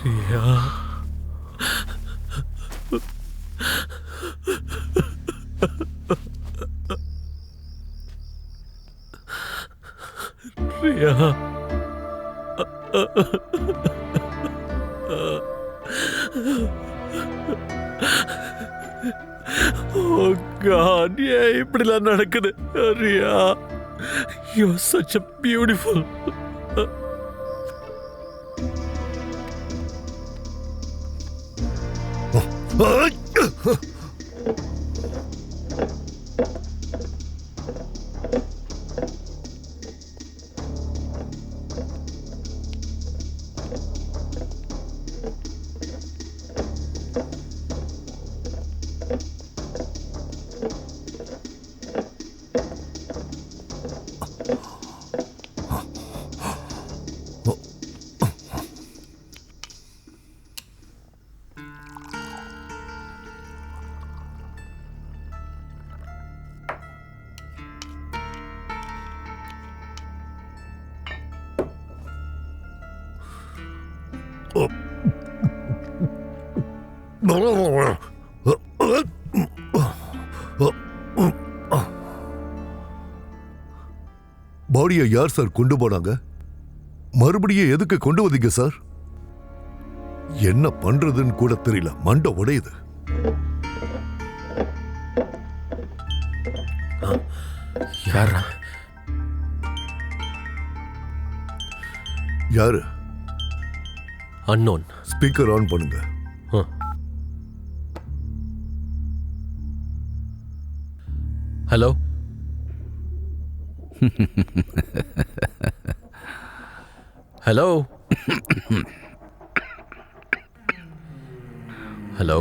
ரியா, ரியா, ஓ God, ஏன் இப்படிலாம் நடக்குது? Riya, you are such a beautiful. பாடியை யார் சார் கொண்டு போனாங்க? மறுபடியும் எதுக்கு கொண்டு வந்தீங்க சார்? என்ன பண்றதுன்னு கூட தெரியல, மண்டை உடையுது. யாரு? அன்னோன். ஸ்பீக்கர் ஆன் பண்ணுங்க. ஹலோ. ஹலோ. ஹலோ.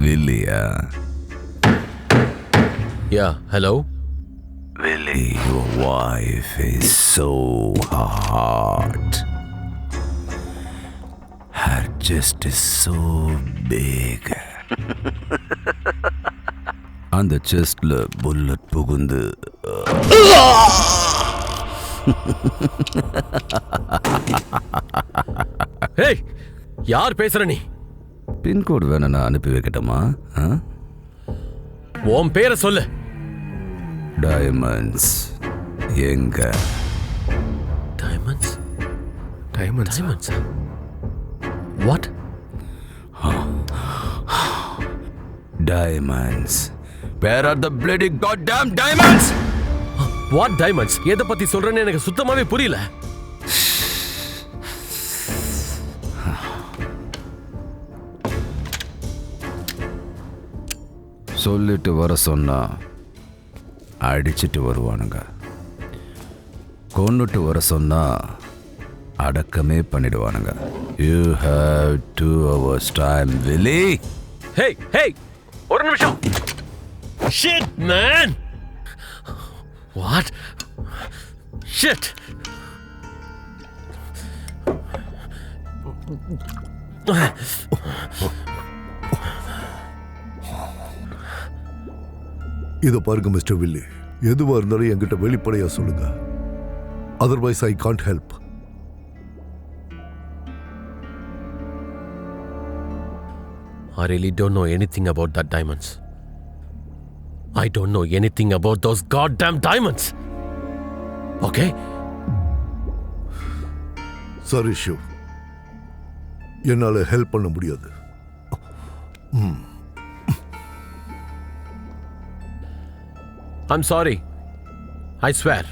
வில்லியா? Yeah, hello. Willie, your wife is so hot. Her chest is so big. அந்த செஸ்ட்ல புல்லட் புகுந்து ஏய், யார் பேசுற நீ? பின்கோடு வேணா நான் அனுப்பி வைக்கட்டுமா? உன் பேரை சொல்லு. டைமண்ட்ஸ் எங்க? Diamonds? Diamonds? Diamonds? What? Diamonds. Where are the bloody goddamn diamonds? What diamonds? எதை பத்தி சொல்றேன்னு எனக்கு சுத்தமாவே புரியல. சொல்லிட்டு வர சொன்னா அடிச்சிட்டு வருவானுங்க. கொன்னுட்டு வர சொன்னா அடக்கமே பண்ணிடுவானுங்க. You have 2 hours time, Willie. Hey, hey, ஒரு நிமிஷம். Shit, man. What? Shit. இத பாருங்க மிஸ்டர் வில்லி, எதுவா இருந்தாலும் என்கிட்ட வெளிப்படையா சொல்லுங்க. Otherwise I can't help. I really don't know anything about that diamonds. I don't know anything about those goddamn diamonds. Okay? Sorry, Shiv. என்னால ஹெல்ப் பண்ண முடியாது. I'm sorry. I swear.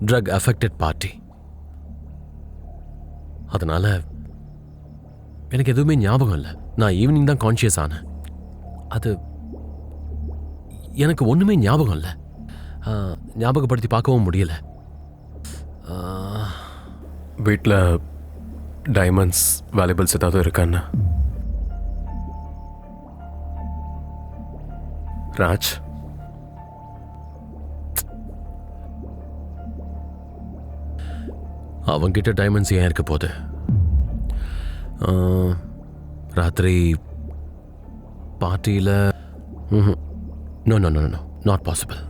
Drug affected party. அதனால எனக்கு எதுவுமே ஞாபகம் இல்லை. நான் evening தான் கான்ஷியஸ் ஆனேன். அது எனக்கு ஒன்றுமே ஞாபகம் இல்லை. ஞாபகப்படுத்தி பார்க்கவும் முடியல. வீட்டில் டைமண்ட்ஸ் வேல்யூபிள்ஸ் ஏதாவது இருக்கான்னு? ராஜ், அவங்கிட்ட டைமண்ட்ஸ் ஏன் இருக்க போகுது? ராத்திரி பார்ட்டியில் no no no no not possible.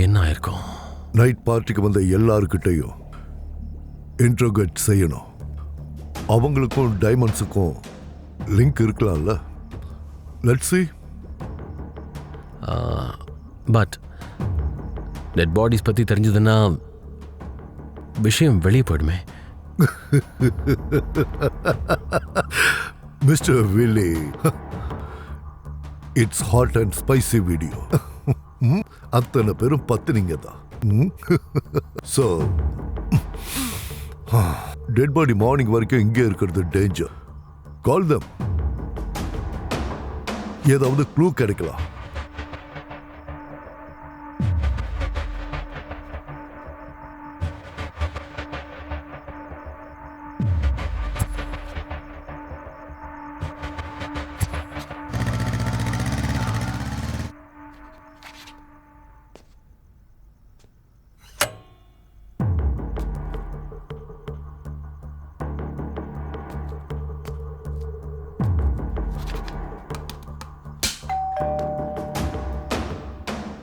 என்ன ஆயிருக்கும்? நைட் பார்ட்டிக்கு வந்த எல்லாருக்கிட்டையும் இன்ட்ரோகேட் செய்யணும். அவங்களுக்கும் டைமண்ட்ஸுக்கும் லிங்க் இருக்கலாம்ல. Let's see. But dead bodies பற்றி தெரிஞ்சதுன்னா விஷயம் வெளியே போயிடுமே. Mister Willie, it's hot and spicy video. அத்தனை பேரும் பத்துனீங்க தான். ஸோ டெட் பாடி மார்னிங் வரைக்கும் இங்கே இருக்கிறது டேஞ்சர். கால் தம். ஏதாவது க்ளூ கிடைக்கலாம்.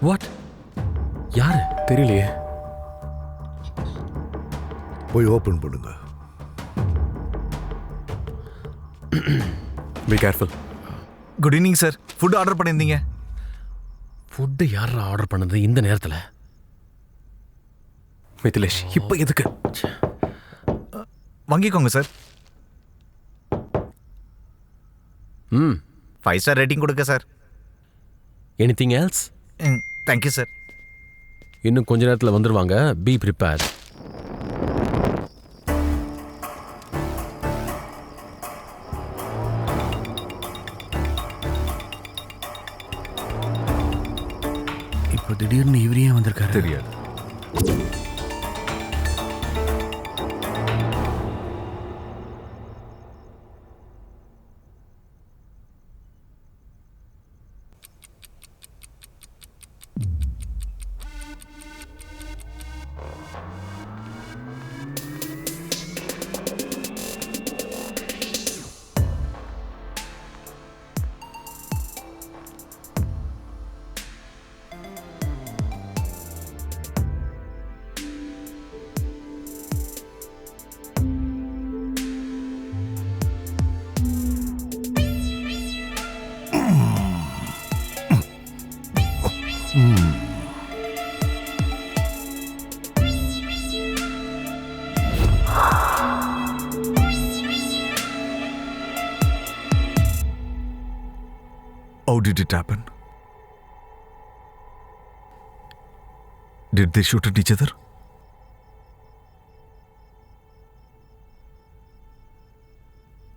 வாட்? யாரு? தெரியலையே. போய் ஓபன் பண்ணுங்க. Be careful. Good evening sir. Food order பண்ணியிருந்தீங்க. ஃபுட்டு யாரா ஆர்டர் பண்ணது இந்த நேரத்தில்? மிதிலேஷ், இப்போ எதுக்கு? வாங்கிக்கோங்க சார். 5 ஸ்டார் ரேட்டிங் கொடுங்க sir. Anything else? Thank you sir. இன்னும் கொஞ்ச நேரத்தில் வந்துடுவாங்க. B prepare. இப்போ திடீர்னு இவரே வந்திருக்காரு. தெரியாது. How did it happen? Did they shoot at each other?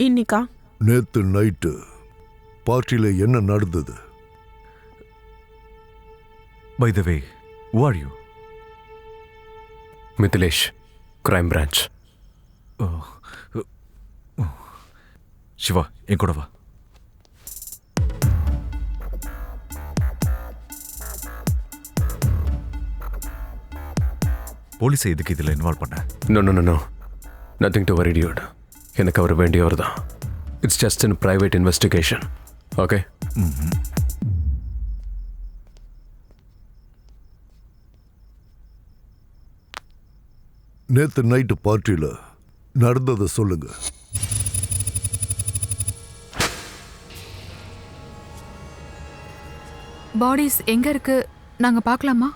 இன்னிக்கா? நேத்து நைட்டு பார்ட்டியில என்ன நடந்தது? By the way, who are you? Mithilesh, crime branch. Siva, என் கூட வா. போலீஸை எதுக்கு இதில் இன்வால்வ் பண்ண? No no no no nothing to worry dude. எனக்கு அவர் வேண்டியவர் தான். It's just in private investigation. Okay. நேத்து நைட்டு பார்ட்டியில நடந்ததை சொல்லுங்க. பாடிஸ் எங்க இருக்கு? நாங்க பார்க்கலாமா?